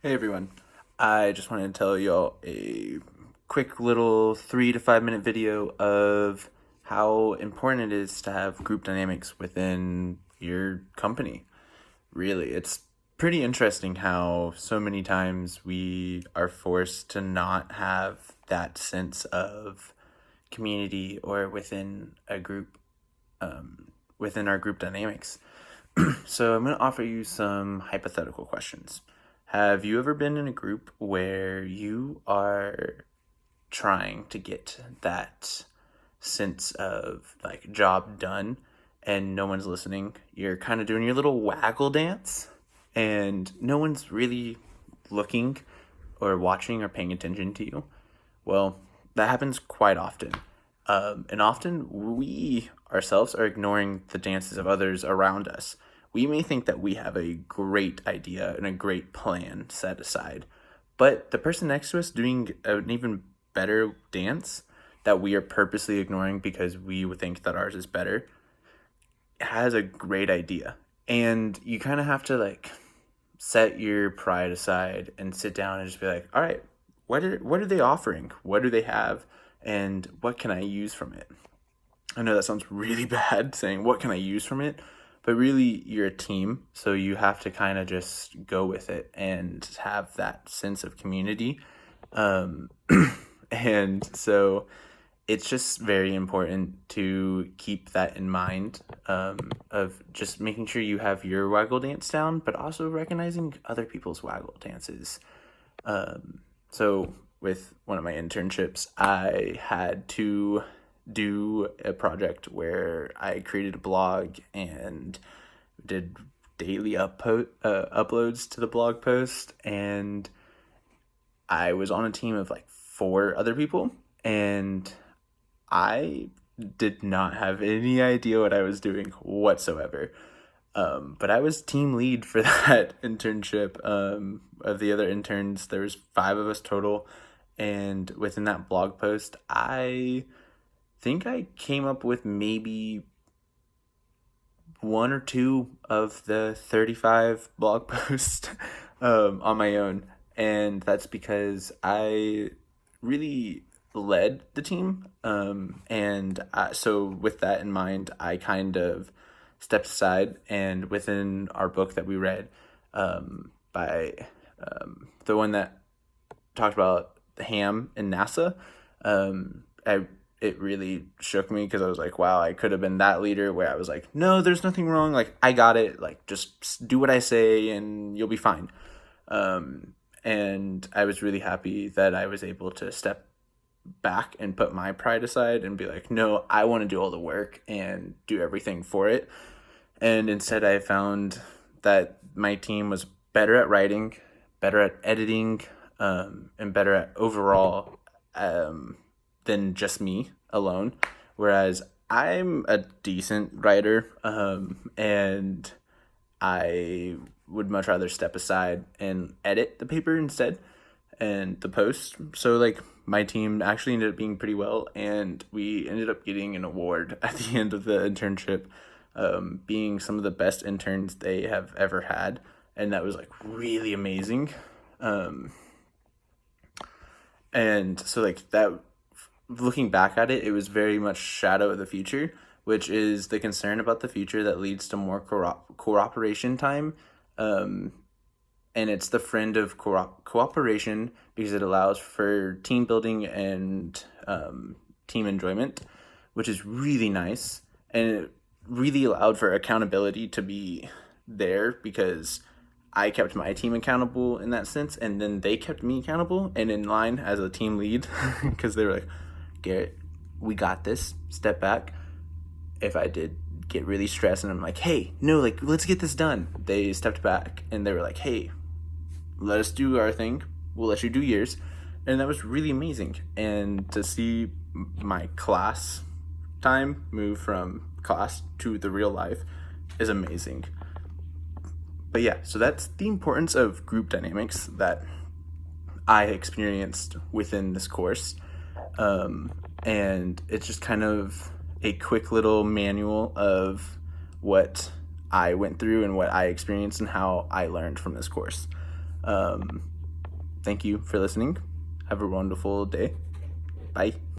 Hey everyone, I just wanted to tell y'all a quick little 3 to 5 minute video of how important it is to have group dynamics within your company. Really, it's pretty interesting how so many times we are forced to not have that sense of community or within a group, within our group dynamics. So I'm going to offer you some hypothetical questions. Have you ever been in a group where you are trying to get that sense of like job done and no one's listening? You're kind of doing your little waggle dance and no one's really looking or watching or paying attention to you. Well, that happens quite often. And often we ourselves are ignoring the dances of others around us. We may think that we have a great idea and a great plan set aside, but the person next to us doing an even better dance that we are purposely ignoring because we would think that ours is better has a great idea. And you kind of have to like set your pride aside and sit down and just be like, all right, what are they offering? What do they have? And what can I use from it? I know that sounds really bad saying what can I use from it, but really you're a team, so you have to kind of just go with it and have that sense of community. Um, and so it's just very important to keep that in mind, of just making sure you have your waggle dance down, but also recognizing other people's waggle dances. So with one of my internships, I had to do a project where I created a blog and did daily uploads to the blog post, and I was on a team of like 4 other people, and I did not have any idea what I was doing whatsoever. But I was team lead for that internship. Of the other interns, there was 5 of us total, and within that blog post, I think I came up with maybe 1 or 2 of the 35 blog posts on my own, and that's because I really led the team. So with that in mind, I kind of stepped aside, and within our book that we read, by the one that talked about Ham and NASA, I it really shook me because I was like, wow, I could have been that leader where I was like, no, there's nothing wrong. Like, I got it. Like, just do what I say and you'll be fine. And I was really happy that I was able to step back and put my pride aside and be like, no, I want to do all the work and do everything for it. And instead, I found that my team was better at writing, better at editing, and better at overall, than just me alone. Whereas I'm a decent writer, and I would much rather step aside and edit the paper instead and the post. So like my team actually ended up being pretty well, and we ended up getting an award at the end of the internship, being some of the best interns they have ever had, and that was like really amazing. Um, and so like that, looking back at it, it was very much shadow of the future, which is the concern about the future that leads to more cooperation time. Um, and it's the friend of cooperation because it allows for team building and, team enjoyment, which is really nice. And it really allowed for accountability to be there because I kept my team accountable in that sense, and then they kept me accountable and in line as a team lead because they were like, Garrett, we got this. Step back. If I did get really stressed and I'm like, hey, no, like, let's get this done, they stepped back and they were like, hey, let us do our thing. We'll let you do yours. And that was really amazing. And to see my class time move from class to the real life is amazing. But yeah, so that's the importance of group dynamics that I experienced within this course. And it's just kind of a quick little manual of what I went through and what I experienced and how I learned from this course. Thank you for listening. Have a wonderful day. Bye.